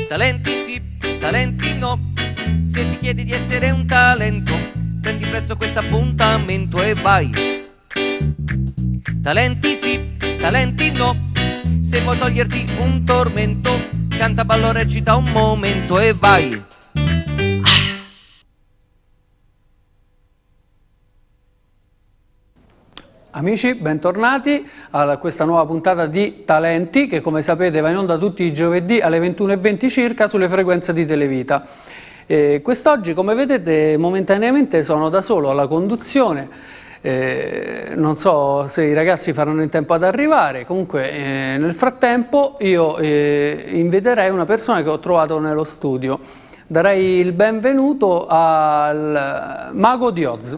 Talenti sì, talenti no. Se ti chiedi di essere un talento, prendi presto questo appuntamento e vai. Talenti sì, talenti no. Se vuoi toglierti un tormento, canta, ballo, recita un momento e vai. Amici, bentornati a questa nuova puntata di Talenti che, come sapete, va in onda tutti i giovedì alle 21:20 circa sulle frequenze di Televita. Quest'oggi, come vedete, momentaneamente sono da solo alla conduzione. Non so se i ragazzi faranno in tempo ad arrivare. Comunque, nel frattempo io inviterei una persona che ho trovato nello studio. Darei il benvenuto al Mago di Oz.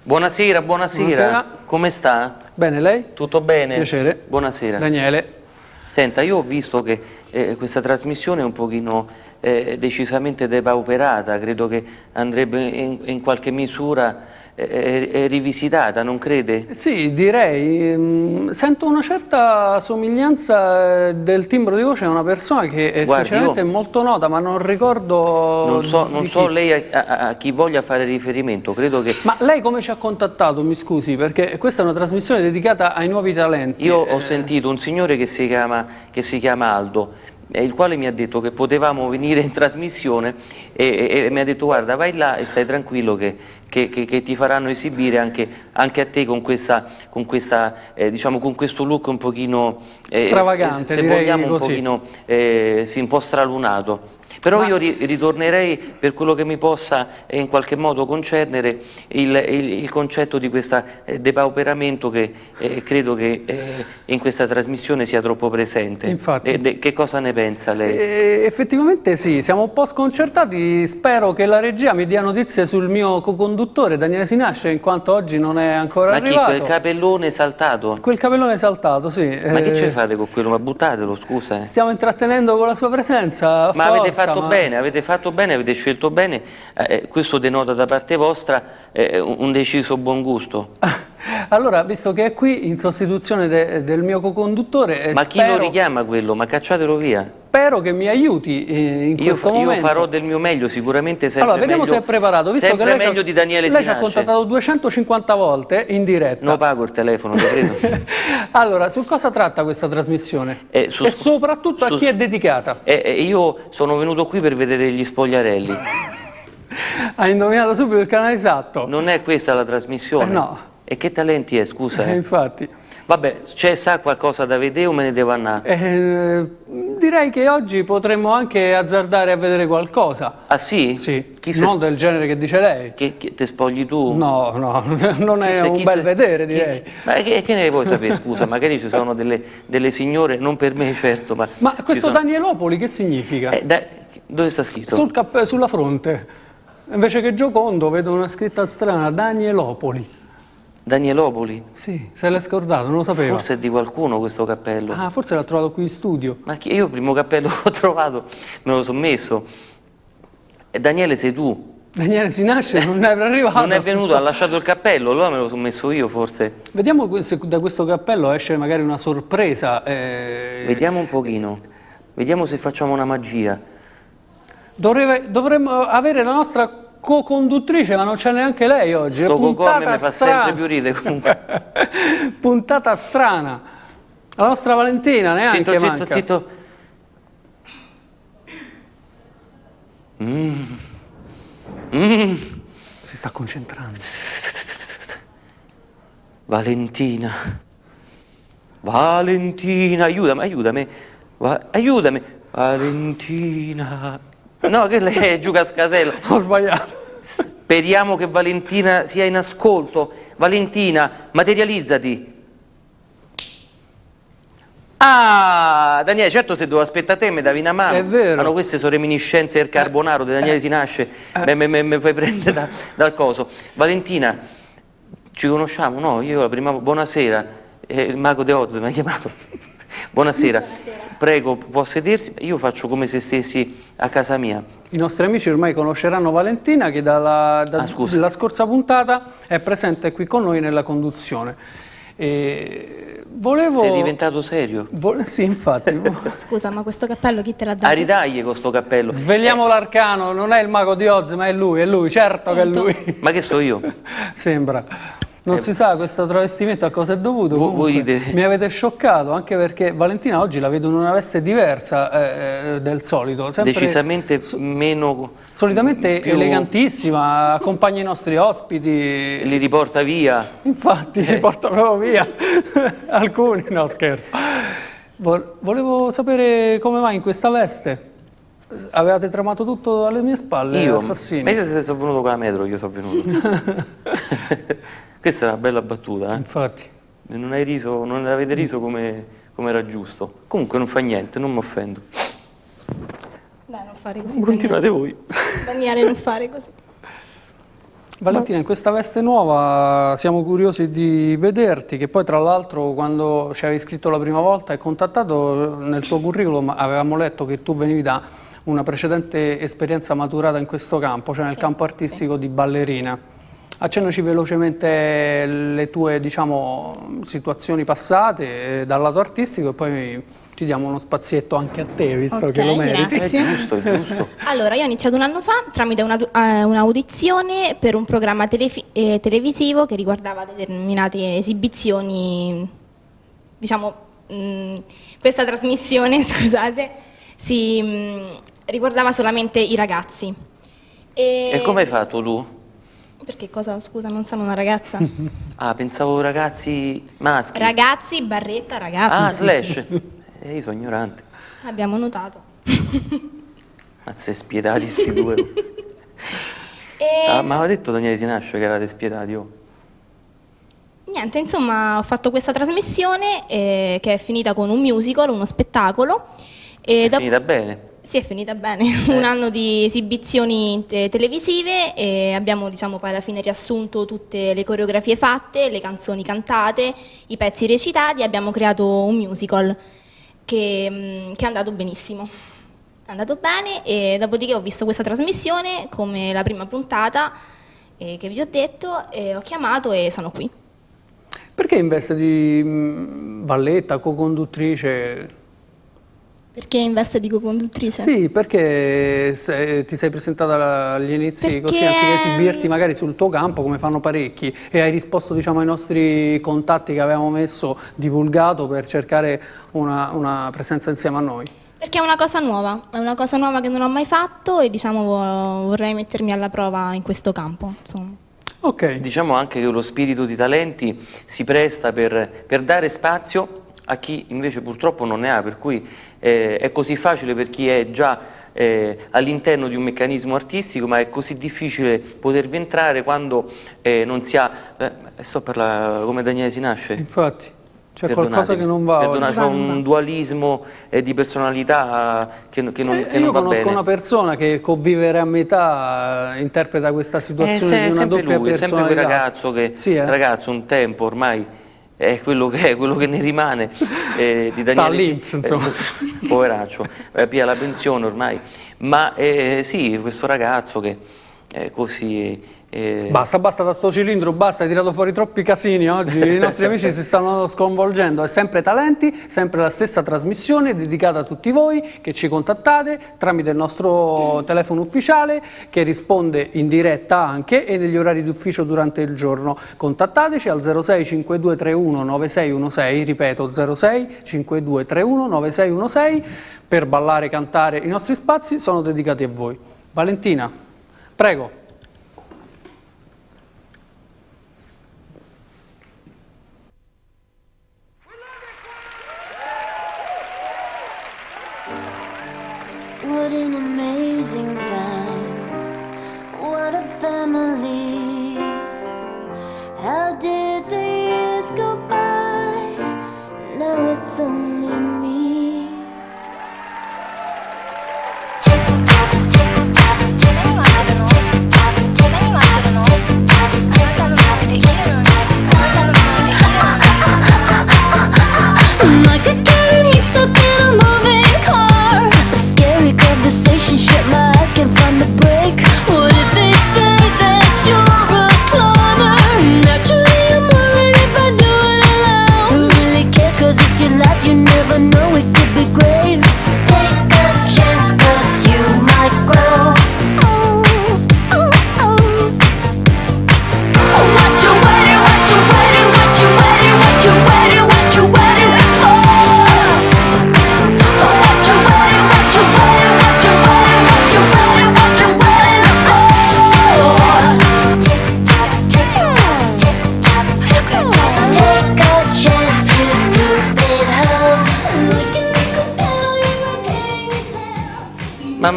Buonasera, buonasera. Buonasera. Come sta? Bene, lei? Tutto bene? Piacere. Buonasera. Daniele. Senta, io ho visto che questa trasmissione è un pochino decisamente depauperata, credo che andrebbe in qualche misura rivisitata, non crede? Sì, direi. Sento una certa somiglianza del timbro di voce a una persona che Guardi, sinceramente è molto nota, ma non ricordo. Non so lei a chi voglia fare riferimento, credo che... Ma lei come ci ha contattato, mi scusi, perché questa è una trasmissione dedicata ai nuovi talenti. Io ho sentito un signore che si chiama Aldo, il quale mi ha detto che potevamo venire in trasmissione e mi ha detto: guarda, vai là e stai tranquillo che ti faranno esibire anche a te con questo look un pochino stravagante, se direi vogliamo così. un pochino un po' stralunato. Però io ritornerei, per quello che mi possa in qualche modo concernere, il concetto di questo depauperamento che credo che in questa trasmissione sia troppo presente. Infatti. Che cosa ne pensa lei? Effettivamente sì, siamo un po' sconcertati. Spero che la regia mi dia notizie sul mio co-conduttore Daniele Sinasce, in quanto oggi non è ancora arrivato. Ma chi, quel capellone saltato? Quel capellone saltato, sì. Ma che ci fate con quello? Ma buttatelo, scusa. Stiamo intrattenendo con la sua presenza. Ma avete fatto bene, avete scelto bene. Questo denota da parte vostra un deciso buon gusto. Allora, visto che è qui in sostituzione del mio co-conduttore, ma chi lo richiama quello? Ma cacciatelo via. Spero che mi aiuti in questo momento. Io farò del mio meglio, sicuramente sempre allora, vediamo meglio, se è preparato. Visto che lei meglio di Daniele Sinasce. Sinasce. Lei ci ha contattato 250 volte in diretta. Non pago il telefono, lo credo. Allora, su cosa tratta questa trasmissione? E soprattutto a chi è dedicata? Io sono venuto qui per vedere gli spogliarelli. Hai indovinato subito il canale esatto. Non è questa la trasmissione? No. E che talenti è, scusa? Infatti. Vabbè, sa qualcosa da vedere o me ne devo andare? Direi che oggi potremmo anche azzardare a vedere qualcosa. Ah sì? Sì, non del genere che dice lei. Che te spogli tu? No, non è un bel vedere, direi. Ma che ne vuoi sapere, scusa? Magari ci sono delle signore, non per me certo, ma... Ma questo Danielopoli che significa? Dove sta scritto? Sulla fronte. Invece che Giocondo vedo una scritta strana, Danielopoli. Danielopoli? Sì, se l'è scordato, non lo sapeva. Forse è di qualcuno questo cappello. Ah, forse l'ha trovato qui in studio. Ma io il primo cappello che ho trovato me lo sono messo. E Daniele sei tu? Daniele Sinasce non è arrivato. Non è venuto, ha lasciato il cappello, allora me lo sono messo io forse. Vediamo se da questo cappello esce magari una sorpresa. Vediamo un pochino, vediamo se facciamo una magia. Dovremmo avere la nostra co-conduttrice, ma non c'è neanche lei oggi. Sto cocò mi fa sempre più ridere comunque. Puntata strana. La nostra Valentina neanche manca. Zitto. Si sta concentrando. Valentina, aiutami. Valentina. No, che lei è giù Cascasella. Ho sbagliato. Speriamo che Valentina sia in ascolto. Valentina, materializzati. Ah, Daniele, certo se devo aspettare te mi davi una mano. È vero. Ma queste sono reminiscenze del carbonaro di Daniele Sinasce. Mi fai prendere dal coso. Valentina, ci conosciamo? No, io la prima... Buonasera, il mago de Oz mi ha chiamato. Buonasera. Prego, può sedersi? Io faccio come se stessi a casa mia. I nostri amici ormai conosceranno Valentina che dalla scorsa puntata è presente qui con noi nella conduzione. Volevo... Sei diventato serio? Sì, infatti. Scusa, ma questo cappello chi te l'ha dato? A ridagli con sto cappello. Svegliamo l'arcano, non è il mago di Oz, ma è lui, certo che è Punto. lui. Ma che so io? Sembra. Non si sa questo travestimento a cosa è dovuto. Voi Comunque, dite- mi avete scioccato, anche perché Valentina oggi la vedo in una veste diversa del solito. Sempre Decisamente meno... solitamente più- elegantissima, accompagna i nostri ospiti. Li riporta via. Infatti li portano via alcuni, no scherzo. Volevo sapere come mai in questa veste. Avevate tramato tutto alle mie spalle, Io? assassini. Ma io se sono venuto con la metro, io sono venuto. Questa è una bella battuta, eh? Infatti. Non avete riso come era giusto. Comunque non fa niente, non mi offendo. Dai, non fare così. Continuate voi. Daniele, non fare così. Valentina, in questa veste nuova siamo curiosi di vederti, che poi tra l'altro quando ci avevi scritto la prima volta e contattato nel tuo curriculum avevamo letto che tu venivi da una precedente esperienza maturata in questo campo, cioè nel campo artistico di ballerina. Accennaci velocemente le tue, diciamo, situazioni passate dal lato artistico e poi ti diamo uno spazietto anche a te, visto Ok, che lo meriti. grazie. È giusto. Allora, io ho iniziato un anno fa tramite un'audizione per un programma televisivo che riguardava determinate esibizioni, diciamo, questa trasmissione, scusate, riguardava solamente i ragazzi. E come hai fatto tu? Perché cosa, scusa, non sono una ragazza? Ah, pensavo ragazzi maschi. Ragazzi, barretta, ragazzi. Ah, slash. Io sono ignorante. Abbiamo notato. Mazza spietati sti due. Ma aveva detto Daniele Sinascio che erate spietati, oh. Niente, insomma, ho fatto questa trasmissione che è finita con un musical, uno spettacolo. È finita bene. Sì, è finita bene. Un anno di esibizioni televisive e abbiamo, diciamo, poi alla fine riassunto tutte le coreografie fatte, le canzoni cantate, i pezzi recitati e abbiamo creato un musical che è andato benissimo. È andato bene e dopodiché ho visto questa trasmissione come la prima puntata che vi ho detto e ho chiamato e sono qui. Perché in veste di valletta, co-conduttrice? Perché in veste di co-conduttrice? Sì, perché ti sei presentata agli inizi Perché- così, anziché esibirti magari sul tuo campo, come fanno parecchi, e hai risposto, diciamo, ai nostri contatti che avevamo messo, divulgato per cercare una presenza insieme a noi. Perché è una cosa nuova che non ho mai fatto e diciamo vorrei mettermi alla prova in questo campo, insomma. Ok, Diciamo anche che lo spirito di talenti si presta per dare spazio a chi invece purtroppo non ne ha, per cui è così facile per chi è già all'interno di un meccanismo artistico, ma è così difficile potervi entrare quando non si ha... sto per come Daniele Sinasce. infatti, c'è qualcosa che non va oggi. C'è un dualismo di personalità che non Io va conosco bene. una persona che convivere a metà interpreta questa situazione di una sempre doppia lui, è sempre quel personalità. ragazzo che Sì, ragazzo un tempo ormai è quello che ne rimane di Daniele. Sta all'Inps, insomma. Poveraccio, pia la pensione ormai, ma sì, questo ragazzo che è così Basta da sto cilindro, basta, hai tirato fuori troppi casini oggi, i nostri amici si stanno sconvolgendo, è sempre Talenti, sempre la stessa trasmissione dedicata a tutti voi che ci contattate tramite il nostro telefono ufficiale che risponde in diretta anche e negli orari d'ufficio durante il giorno. Contattateci al 06 5231 9616, ripeto 06 5231 9616, per ballare e cantare. I nostri spazi sono dedicati a voi. Valentina, prego. What an amazing time, what a family. How did the years go by? Now it's only me. Tick tock, tick tock, tick tock.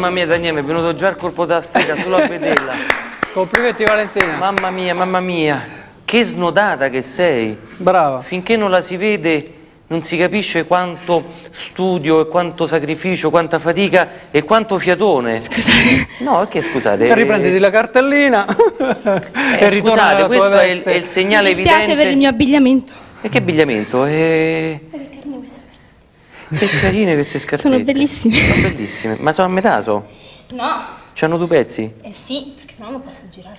Mamma mia Daniele, mi è venuto già il colpo da strega solo a vederla. Complimenti Valentina. Mamma mia, che snodata che sei. Brava. Finché non la si vede non si capisce quanto studio e quanto sacrificio, quanta fatica e quanto fiatone. Scusate. No, perché scusate? Riprenditi la cartellina e ritorna scusate, alla tua questo veste. è il segnale Mi dispiace evidente. per il mio abbigliamento. E che abbigliamento? Che carine queste scarpette. Sono bellissime. Sono bellissime. Ma sono a metà, so? No. C'hanno due pezzi? Eh sì, perché no non posso girare.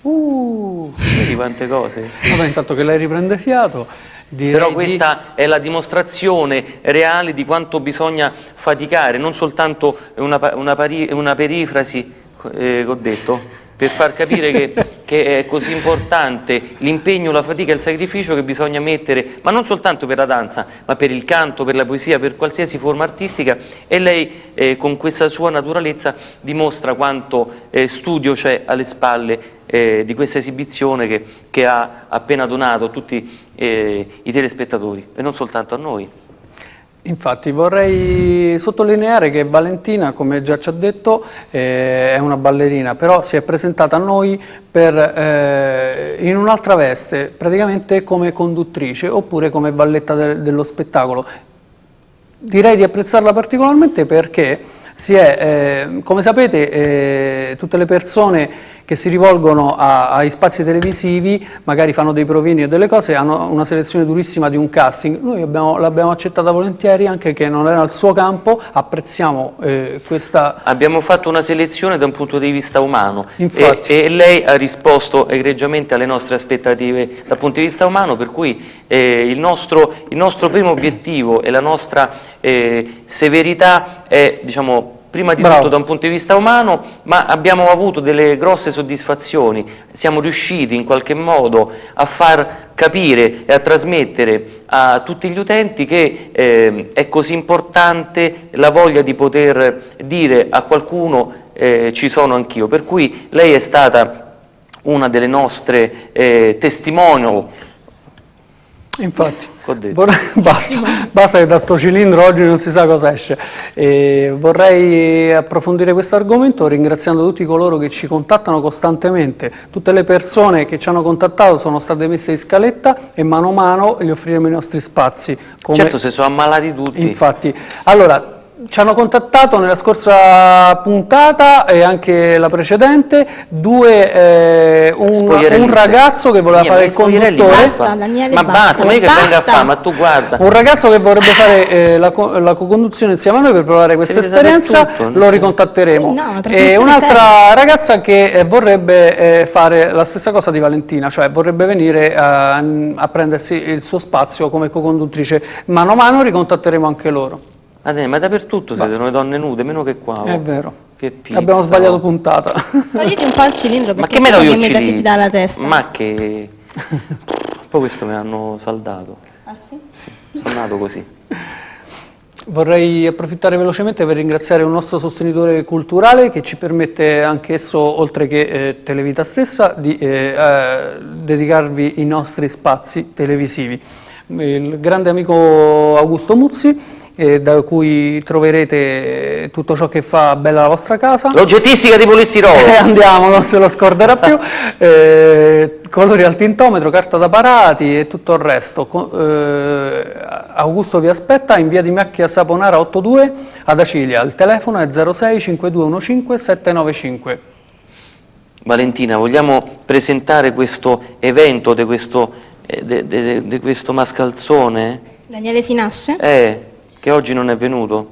Vedi quante cose. Vabbè, intanto che lei riprende fiato, direi Però questa è la dimostrazione reale di quanto bisogna faticare, non soltanto una perifrasi che ho detto, per far capire che è così importante l'impegno, la fatica e il sacrificio che bisogna mettere, ma non soltanto per la danza, ma per il canto, per la poesia, per qualsiasi forma artistica, e lei con questa sua naturalezza dimostra quanto studio c'è alle spalle di questa esibizione che ha appena donato a tutti i telespettatori e non soltanto a noi. Infatti vorrei sottolineare che Valentina, come già ci ha detto, è una ballerina, però si è presentata a noi in un'altra veste, praticamente come conduttrice oppure come valletta dello spettacolo. Direi di apprezzarla particolarmente perché come sapete, tutte le persone che si rivolgono ai spazi televisivi, magari fanno dei provini o delle cose, hanno una selezione durissima di un casting. Noi l'abbiamo accettata volentieri, anche che non era il suo campo, apprezziamo questa... Abbiamo fatto una selezione da un punto di vista umano Infatti. e lei ha risposto egregiamente alle nostre aspettative dal punto di vista umano, per cui il nostro primo obiettivo e la nostra severità è, diciamo, prima di tutto da un punto di vista umano, ma abbiamo avuto delle grosse soddisfazioni, siamo riusciti in qualche modo a far capire e a trasmettere a tutti gli utenti che è così importante la voglia di poter dire a qualcuno ci sono anch'io, per cui lei è stata una delle nostre testimonial. Infatti, Detto. basta che da sto cilindro oggi non si sa cosa esce. Vorrei approfondire questo argomento ringraziando tutti coloro che ci contattano costantemente. Tutte le persone che ci hanno contattato sono state messe in scaletta e mano a mano gli offriremo i nostri spazi. Certo, se sono ammalati tutti. Infatti, allora, ci hanno contattato nella scorsa puntata e anche la precedente un ragazzo che voleva fare il conduttore. Basta, Daniele, ma basta, ma io che venga a fare, ma tu guarda. Un ragazzo che vorrebbe fare la co-conduzione insieme a noi per provare questa esperienza, lo ricontatteremo. E un'altra ragazza che vorrebbe fare la stessa cosa di Valentina, cioè vorrebbe venire a prendersi il suo spazio come co-conduttrice. Mano a mano ricontatteremo anche loro. Ma dappertutto siete noi donne nude, meno che qua. È vero. Che pizza, abbiamo sbagliato puntata. Togliti un po' il cilindro ma perché che me togli il che cilindro? ti dà la testa. Ma che... Poi questo me l'hanno saldato. Ah sì? Sì, sono nato così. Vorrei approfittare velocemente per ringraziare un nostro sostenitore culturale che ci permette anch'esso, oltre che Televita stessa, di dedicarvi i nostri spazi televisivi. Il grande amico Augusto Muzzi, da cui troverete tutto ciò che fa bella la vostra casa. L'oggettistica di polistirolo. Andiamo, non se lo scorderà più. Colori al tintometro, carta da parati e tutto il resto. Augusto vi aspetta in via di Macchia Saponara 82 ad Acilia. Il telefono è 06 5215 795. Valentina, vogliamo presentare questo evento di questo mascalzone? Daniele si nasce? Che oggi non è venuto.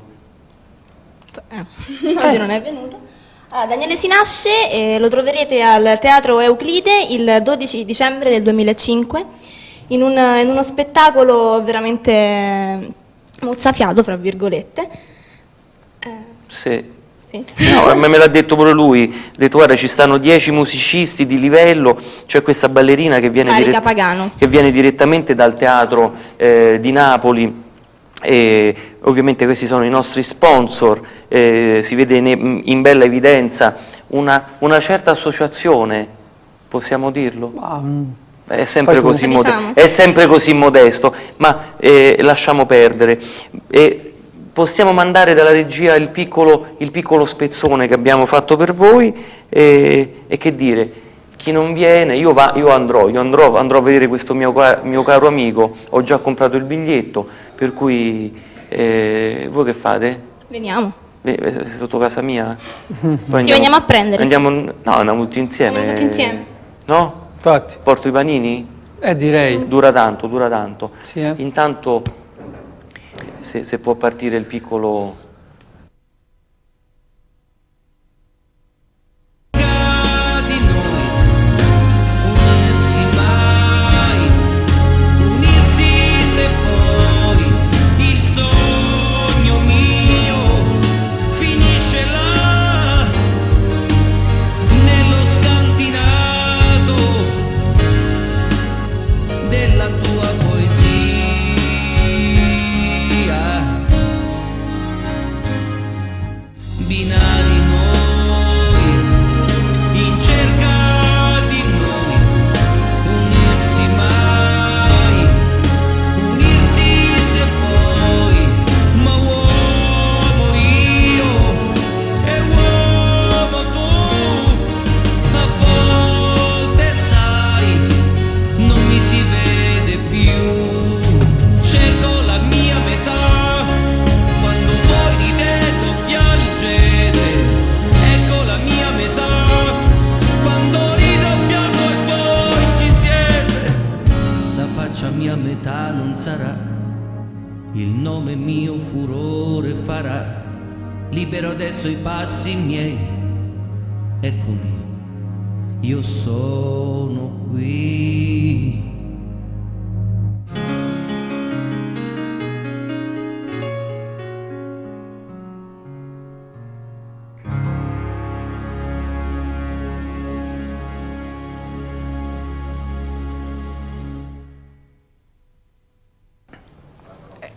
Oggi non è venuto. Allora, Daniele si nasce, lo troverete al Teatro Euclide il 12 dicembre del 2005 in uno spettacolo veramente mozzafiato, fra virgolette. Sì. Sì. No, me l'ha detto pure lui, ha detto guarda ci stanno 10 musicisti di livello, c'è questa ballerina che viene, direttamente dal teatro di Napoli, e ovviamente questi sono i nostri sponsor, si vede in bella evidenza una certa associazione, possiamo dirlo? È sempre così modesto, ma lasciamo perdere. possiamo mandare dalla regia il piccolo spezzone che abbiamo fatto per voi e che dire, chi non viene, io andrò a vedere questo mio caro amico, ho già comprato il biglietto, per cui voi che fate? Veniamo. Sotto casa mia? Poi Ti veniamo a prendere. Andiamo tutti insieme. Andiamo tutti insieme. No? Infatti, Porto i panini? direi. Dura tanto. Sì, Intanto, se può partire il piccolo... Di noi unirsi mai, unirsi se poi il sogno mio finisce là, nello scantinato della tua poesia. Binari noi, in cerca di noi, unirsi mai, unirsi se poi, ma uomo io e uomo tu, a volte sai, non mi si vede più, cerco la mia metà, quando voi ridete o piangete, ecco la mia metà, quando rido piango e voi ci siete. La faccia mia metà non sarà, il nome mio furore farà, libero adesso i passi miei, eccomi, io sono qui.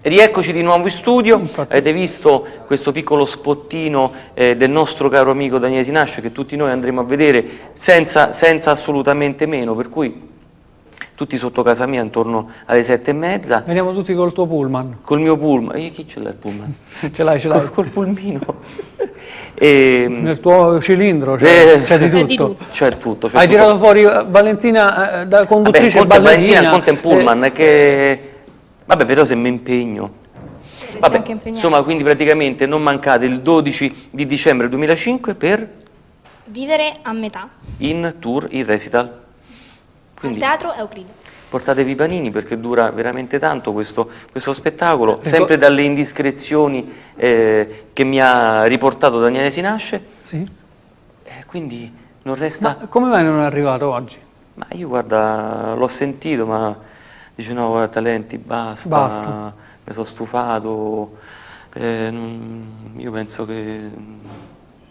Rieccoci di nuovo in studio, Infatti. avete visto questo piccolo spottino del nostro caro amico Daniele Sinasce che tutti noi andremo a vedere senza assolutamente meno, per cui tutti sotto casa mia intorno alle 7:30, Veniamo tutti col tuo pullman. col mio pullman, chi ce l'ha il pullman? Ce l'hai. Col pulmino. E, Nel tuo cilindro c'è di C'è di tutto. tutto. c'è tutto. Hai tirato fuori Valentina da conduttrice e Vabbè, ballerina. Valentina, conta in pullman, è che... Vabbè, però se mi impegno... Saresti anche impegnato. Insomma, quindi praticamente non mancate il 12 di dicembre 2005 per Vivere a metà. in tour, in recital. Al Quindi Teatro Euclide. portatevi i panini perché dura veramente tanto questo spettacolo, sempre dalle indiscrezioni che mi ha riportato Daniele Sinasce. Sì. Quindi non resta... Ma come mai non è arrivato oggi? Ma io guarda, l'ho sentito, ma dice no, guarda, Talenti, basta. Mi sono stufato, io penso che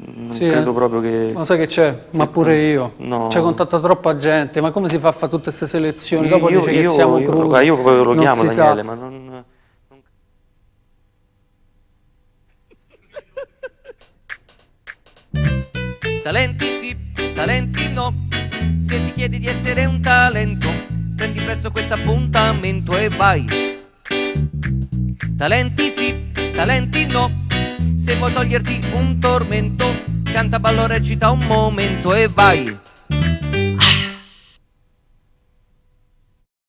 non Sì, credo proprio che... Ma sai che c'è? Ma pure io. No. C'è contatta troppa gente, ma come si fa a fare tutte queste selezioni? Dopo io, dice che io- siamo io- crudi. io proprio lo non chiamo si Daniele, sa. ma non... Talenti sì, talenti no. Se ti chiedi di essere un talento, prendi presto questo appuntamento e vai. Talenti sì, talenti no. Se vuoi toglierti un tormento, canta, ballo, recita un momento e vai.